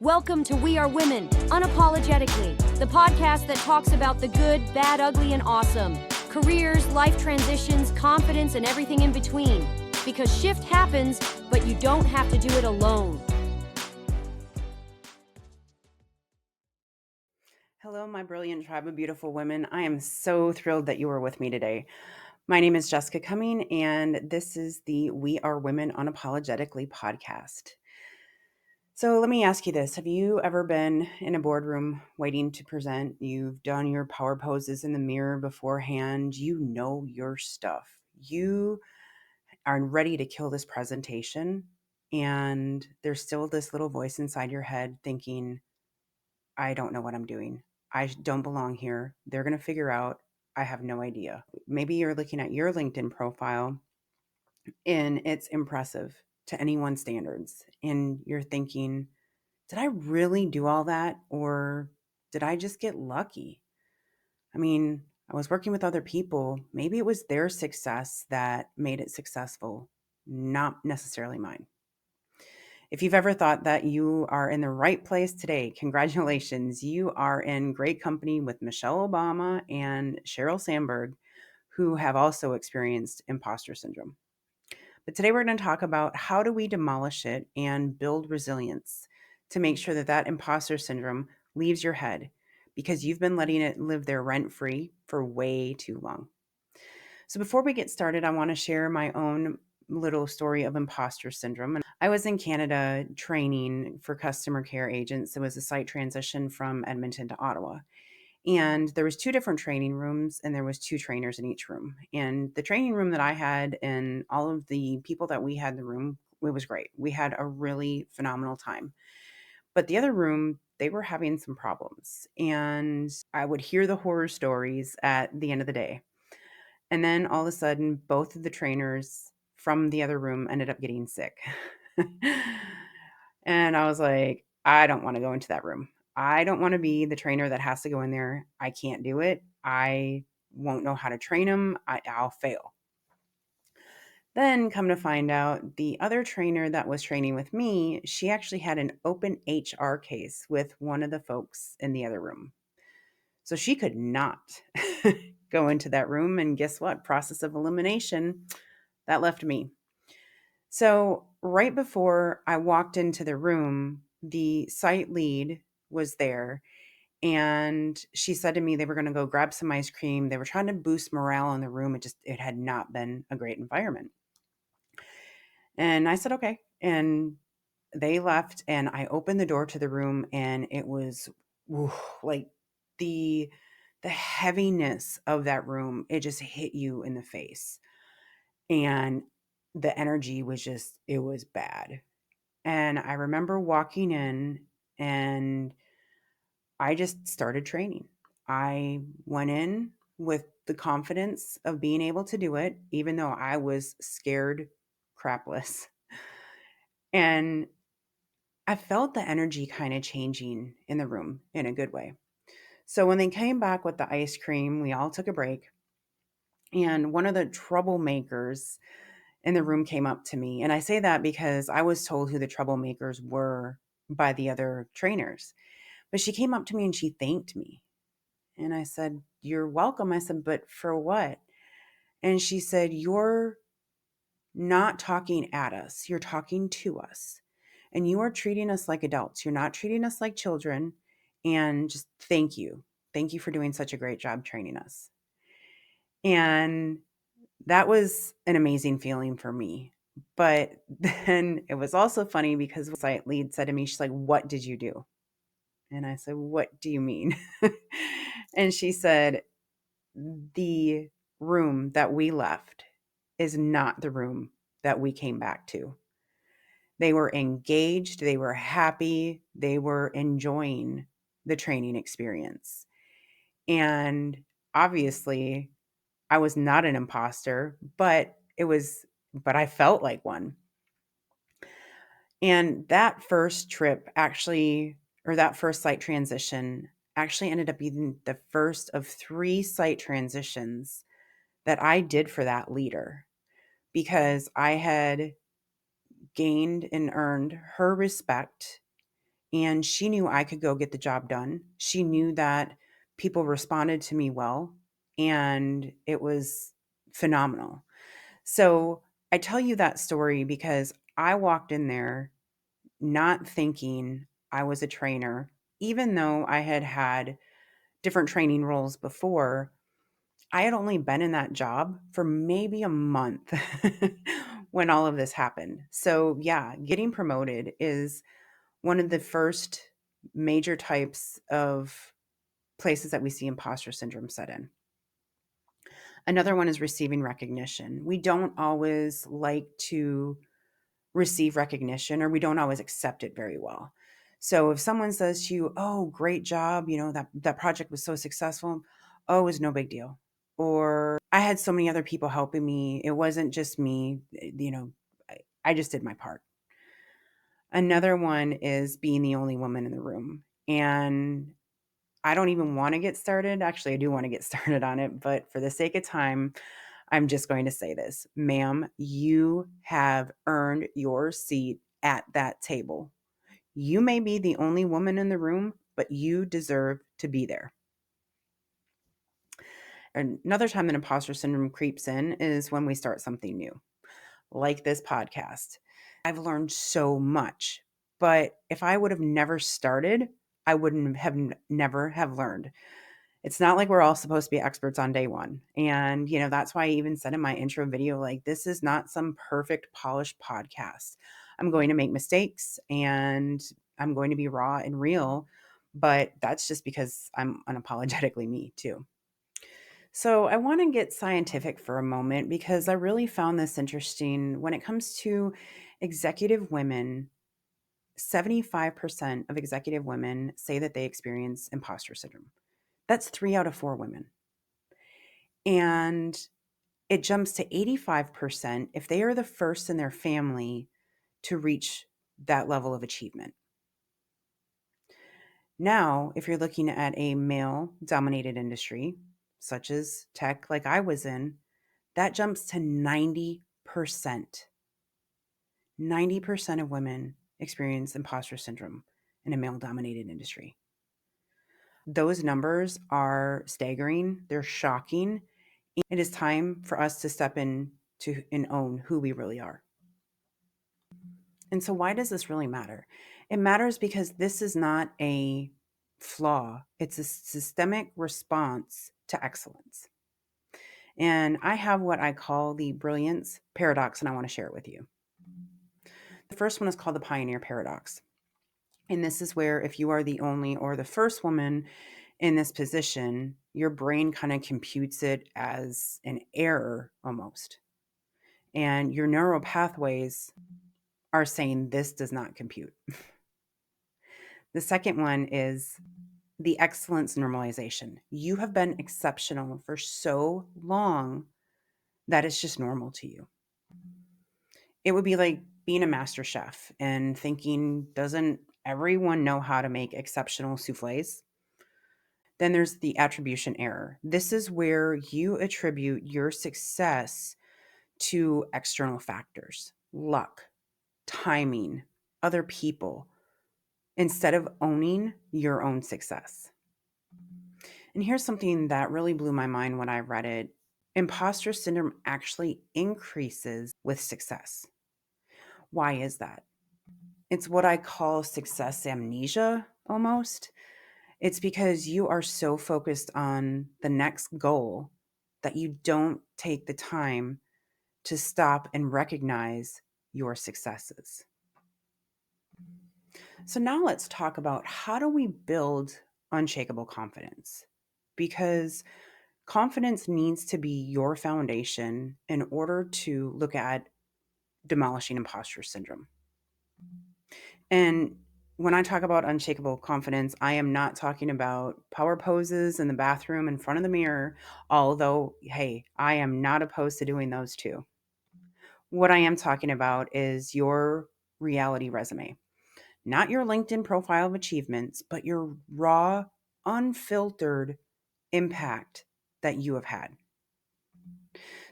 Welcome to We Are Women, Unapologetically, the podcast that talks about the good, bad, ugly, and awesome. Careers, life transitions, confidence, and everything in between. Because shift happens, but you don't have to do it alone. Hello, my brilliant tribe of beautiful women. I am so thrilled that you are with me today. My name is Jessica Cumming, and this is the We Are Women Unapologetically podcast. So let me ask you this. Have you ever been in a boardroom waiting to present? You've done your power poses in the mirror beforehand. You know your stuff. You are ready to kill this presentation, and there's still this little voice inside your head thinking, I don't know what I'm doing. I don't belong here. They're going to figure out I have no idea. Maybe you're looking at your LinkedIn profile and it's impressive to anyone's standards. And you're thinking, did I really do all that? Or did I just get lucky? I mean, I was working with other people. Maybe it was their success that made it successful, not necessarily mine. If you've ever thought that you are in the right place today, congratulations. You are in great company with Michelle Obama and Sheryl Sandberg, who have also experienced imposter syndrome. But today we're going to talk about how do we demolish it and build resilience to make sure that that imposter syndrome leaves your head because you've been letting it live there rent free for way too long. So before we get started, I want to share my own little story of imposter syndrome. I was in Canada training for customer care agents. It was a site transition from Edmonton to Ottawa. And there was two different training rooms and there was two trainers in each room. And the training room that I had and all of the people that we had in the room, it was great. We had a really phenomenal time. But the other room, they were having some problems. And I would hear the horror stories at the end of the day. And then all of a sudden, both of the trainers from the other room ended up getting sick. And I was like, I don't want to go into that room. I don't want to be the trainer that has to go in there. I can't do it. I won't know how to train them. I'll fail. Then come to find out, the other trainer that was training with me, she actually had an open HR case with one of the folks in the other room. So she could not go into that room. And guess what? Process of elimination, that left me. So right before I walked into the room, the site lead was there. And she said to me they were going to go grab some ice cream. They were trying to boost morale in the room. It had not been a great environment. And I said, okay. And they left and I opened the door to the room and it was like the heaviness of that room, it just hit you in the face. And the energy was just, it was bad. And I remember walking in and I just started training. I went in with the confidence of being able to do it, even though I was scared crapless. And I felt the energy kind of changing in the room in a good way. So when they came back with the ice cream, we all took a break. And one of the troublemakers in the room came up to me. And I say that because I was told who the troublemakers were by the other trainers. But she came up to me and she thanked me. And I said, "You're welcome." I said, "But for what?" And she said, "You're not talking at us, you're talking to us. And you are treating us like adults. You're not treating us like children. And just thank you. Thank you for doing such a great job training us." And that was an amazing feeling for me. But then it was also funny because the site lead said to me, she's like, "What did you do?" And I said, "What do you mean?" And she said, "The room that we left is not the room that we came back to." They were engaged, they were happy, they were enjoying the training experience. And obviously, I was not an imposter, but I felt like one. And that first trip actually, or that first site transition actually ended up being the first of 3 site transitions that I did for that leader because I had gained and earned her respect and she knew I could go get the job done. She knew that people responded to me well, and it was phenomenal. So I tell you that story because I walked in there not thinking I was a trainer, even though I had had different training roles before. I had only been in that job for maybe a month when all of this happened. So, yeah, getting promoted is one of the first major types of places that we see imposter syndrome set in. Another one is receiving recognition. We don't always like to receive recognition, or we don't always accept it very well. So if someone says to you, "Oh, great job, that project was so successful." "Oh, it was no big deal." Or "I had so many other people helping me. It wasn't just me, I just did my part." Another one is being the only woman in the room. And I don't even want to get started. Actually, I do want to get started on it, but for the sake of time, I'm just going to say this. Ma'am, you have earned your seat at that table. You may be the only woman in the room, but you deserve to be there. Another time that imposter syndrome creeps in is when we start something new, like this podcast. I've learned so much, but if I would have never started, I wouldn't have never have learned. It's not like we're all supposed to be experts on day one. And, that's why I even said in my intro video, like, this is not some perfect, polished podcast. I'm going to make mistakes and I'm going to be raw and real, but that's just because I'm unapologetically me too. So I want to get scientific for a moment because I really found this interesting. When it comes to executive women, 75% of executive women say that they experience imposter syndrome. That's 3 out of 4 women. And it jumps to 85% if they are the first in their family to reach that level of achievement. Now, if you're looking at a male dominated industry, such as tech, like I was in, that jumps to 90%. 90% of women experience imposter syndrome in a male dominated industry. Those numbers are staggering, they're shocking. It is time for us to step in to and own who we really are. And so, why does this really matter? It matters because this is not a flaw, it's a systemic response to excellence. And I have what I call the Brilliance Paradox, and I want to share it with you. The first one is called the Pioneer Paradox. And this is where, if you are the only or the first woman in this position, your brain kind of computes it as an error almost. And your neural pathways are saying this does not compute. The second one is the excellence normalization. You have been exceptional for so long that it's just normal to you. It would be like being a master chef and thinking, doesn't everyone know how to make exceptional souffles? Then there's the attribution error. This is where you attribute your success to external factors, luck, timing, other people, instead of owning your own success. And here's something that really blew my mind when I read it. Imposter syndrome actually increases with success. Why is that? It's what I call success amnesia almost. It's because you are so focused on the next goal that you don't take the time to stop and recognize your successes. So now let's talk about, how do we build unshakable confidence? Because confidence needs to be your foundation in order to look at demolishing imposter syndrome. And when I talk about unshakable confidence, I am not talking about power poses in the bathroom in front of the mirror, although, hey, I am not opposed to doing those too. What I am talking about is your reality resume, not your LinkedIn profile of achievements, but your raw, unfiltered impact that you have had.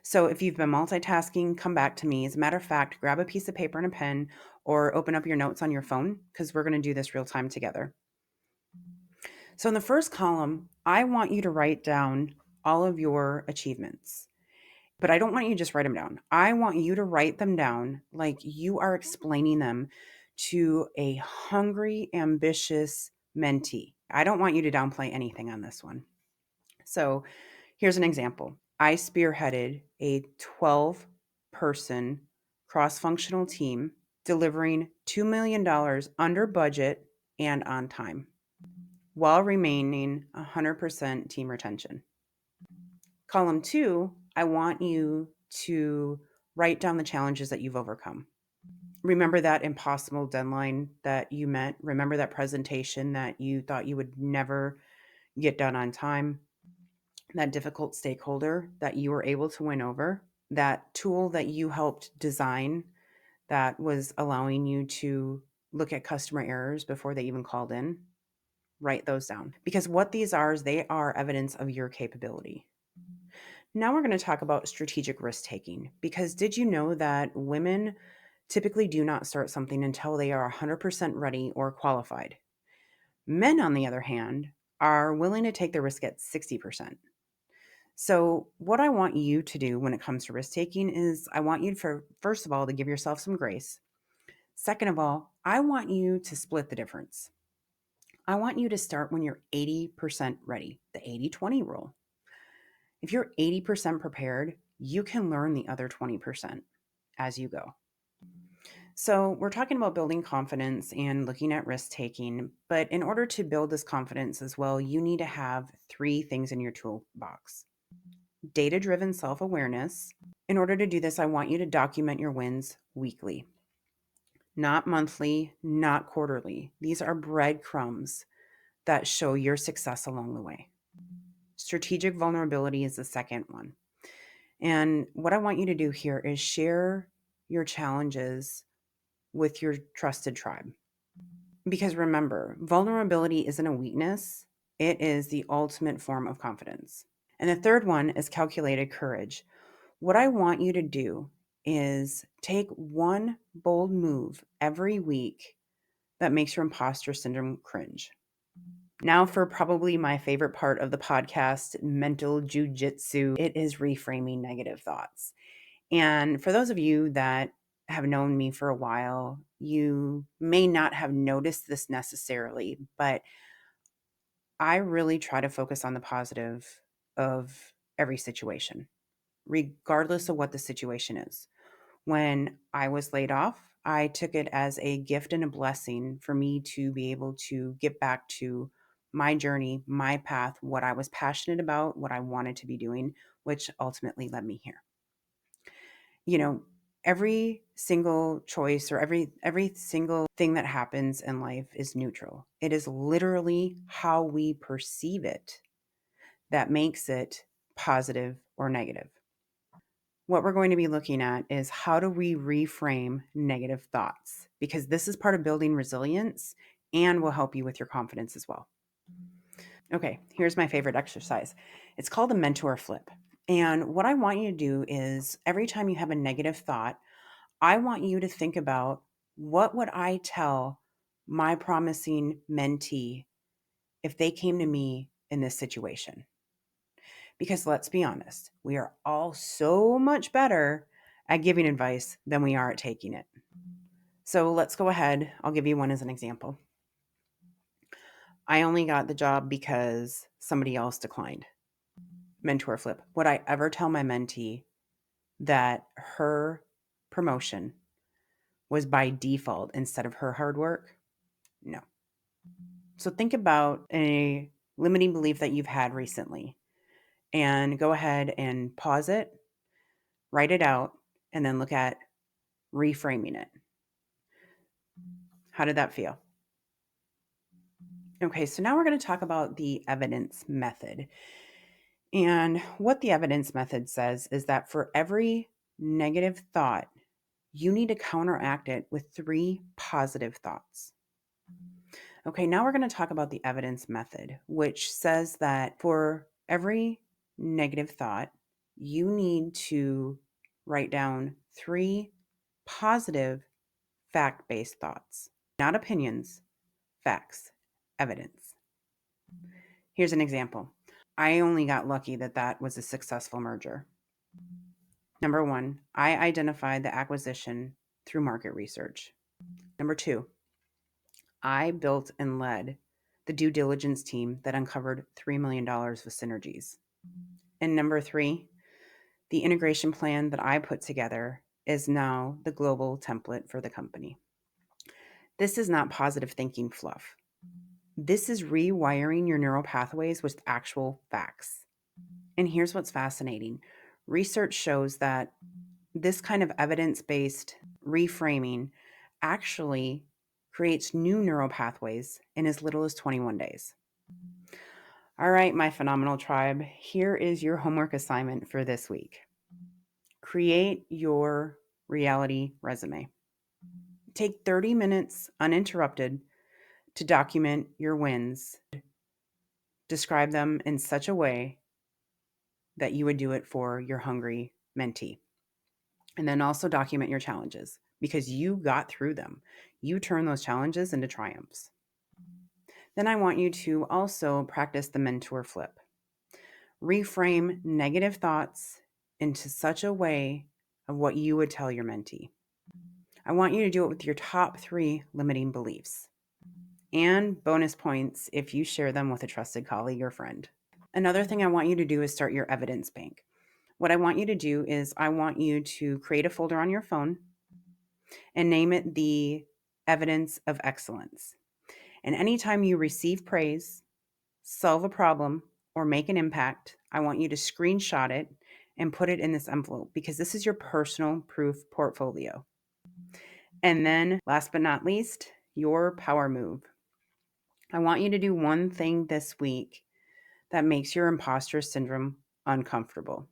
So if you've been multitasking, come back to me. As a matter of fact, grab a piece of paper and a pen, or open up your notes on your phone because we're going to do this real time together. So in the first column, I want you to write down all of your achievements. But I don't want you to just write them down. I want you to write them down like you are explaining them to a hungry, ambitious mentee. I don't want you to downplay anything on this one. So here's an example. I spearheaded a 12-person cross-functional team delivering $2 million under budget and on time while remaining 100% team retention. Column 2, I want you to write down the challenges that you've overcome. Remember that impossible deadline that you met? Remember that presentation that you thought you would never get done on time? That difficult stakeholder that you were able to win over? That tool that you helped design that was allowing you to look at customer errors before they even called in? Write those down. Because what these are is they are evidence of your capability. Now we're going to talk about strategic risk taking, because did you know that women typically do not start something until they are 100% ready or qualified? Men, on the other hand, are willing to take the risk at 60%. So what I want you to do when it comes to risk taking is I want you to, first of all, to give yourself some grace. Second of all, I want you to split the difference. I want you to start when you're 80% ready, the 80-20 rule. If you're 80% prepared, you can learn the other 20% as you go. So, we're talking about building confidence and looking at risk taking, but in order to build this confidence as well, you need to have 3 things in your toolbox. Data driven self awareness. In order to do this, I want you to document your wins weekly, not monthly, not quarterly. These are breadcrumbs that show your success along the way. Strategic vulnerability is the second one. And what I want you to do here is share your challenges with your trusted tribe. Because remember, vulnerability isn't a weakness, it is the ultimate form of confidence. And the third one is calculated courage. What I want you to do is take one bold move every week that makes your imposter syndrome cringe. Now, for probably my favorite part of the podcast, mental jujitsu, it is reframing negative thoughts. And for those of you that have known me for a while, you may not have noticed this necessarily, but I really try to focus on the positive of every situation, regardless of what the situation is. When I was laid off, I took it as a gift and a blessing for me to be able to get back to my journey, my path, what I was passionate about, what I wanted to be doing, which ultimately led me here. You know, every single choice or every single thing that happens in life is neutral. It is literally how we perceive it that makes it positive or negative. What we're going to be looking at is how do we reframe negative thoughts, because this is part of building resilience and will help you with your confidence as well. Okay, here's my favorite exercise. It's called a mentor flip. And what I want you to do is every time you have a negative thought, I want you to think about, what would I tell my promising mentee if they came to me in this situation? Because let's be honest, we are all so much better at giving advice than we are at taking it. So let's go ahead. I'll give you one as an example. I only got the job because somebody else declined. Mentor flip. Would I ever tell my mentee that her promotion was by default instead of her hard work? No. So think about a limiting belief that you've had recently and go ahead and pause it, write it out, and then look at reframing it. How did that feel? Okay, so now we're going to talk about the evidence method. And what the evidence method says is that for every negative thought, you need to counteract it with 3 positive thoughts. Okay, now we're going to talk about the evidence method, which says that for every negative thought, you need to write down 3 positive fact-based thoughts, not opinions, facts, evidence. Here's an example. I only got lucky that that was a successful merger. Number one, I identified the acquisition through market research. Number two, I built and led the due diligence team that uncovered $3 million with synergies. And number three, the integration plan that I put together is now the global template for the company. This is not positive thinking fluff. This is rewiring your neural pathways with actual facts. And here's what's fascinating. Research shows that this kind of evidence-based reframing actually creates new neural pathways in as little as 21 days. All right, my phenomenal tribe, here is your homework assignment for this week. Create your reality resume. Take 30 minutes uninterrupted to document your wins. Describe them in such a way that you would do it for your hungry mentee. And then also document your challenges because you got through them. You turn those challenges into triumphs. Then I want you to also practice the mentor flip. Reframe negative thoughts into such a way of what you would tell your mentee. I want you to do it with your top 3 limiting beliefs. And bonus points if you share them with a trusted colleague or friend. Another thing I want you to do is start your evidence bank. What I want you to do is I want you to create a folder on your phone and name it the evidence of excellence. And anytime you receive praise, solve a problem, or make an impact, I want you to screenshot it and put it in this envelope because this is your personal proof portfolio. And then last but not least, your power move. I want you to do one thing this week that makes your imposter syndrome uncomfortable.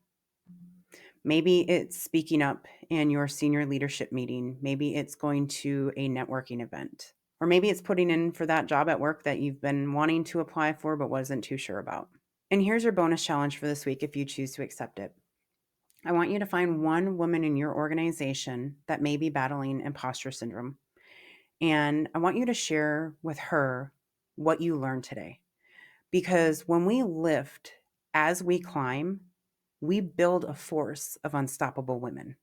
Maybe it's speaking up in your senior leadership meeting. Maybe it's going to a networking event. Or maybe it's putting in for that job at work that you've been wanting to apply for but wasn't too sure about. And here's your bonus challenge for this week if you choose to accept it. I want you to find one woman in your organization that may be battling imposter syndrome. And I want you to share with her what you learned today. Because when we lift as we climb, we build a force of unstoppable women.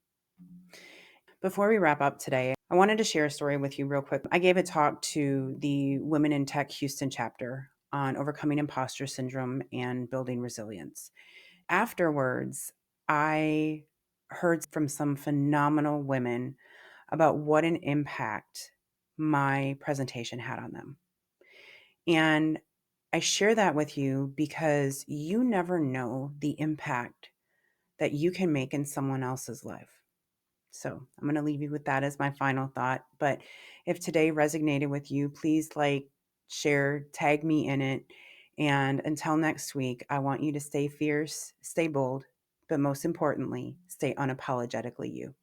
Before we wrap up today, I wanted to share a story with you real quick. I gave a talk to the Women in Tech Houston chapter on overcoming imposter syndrome and building resilience. Afterwards, I heard from some phenomenal women about what an impact my presentation had on them. And I share that with you because you never know the impact that you can make in someone else's life. So I'm going to leave you with that as my final thought. But if today resonated with you, please like, share, tag me in it. And until next week, I want you to stay fierce, stay bold, but most importantly, stay unapologetically you.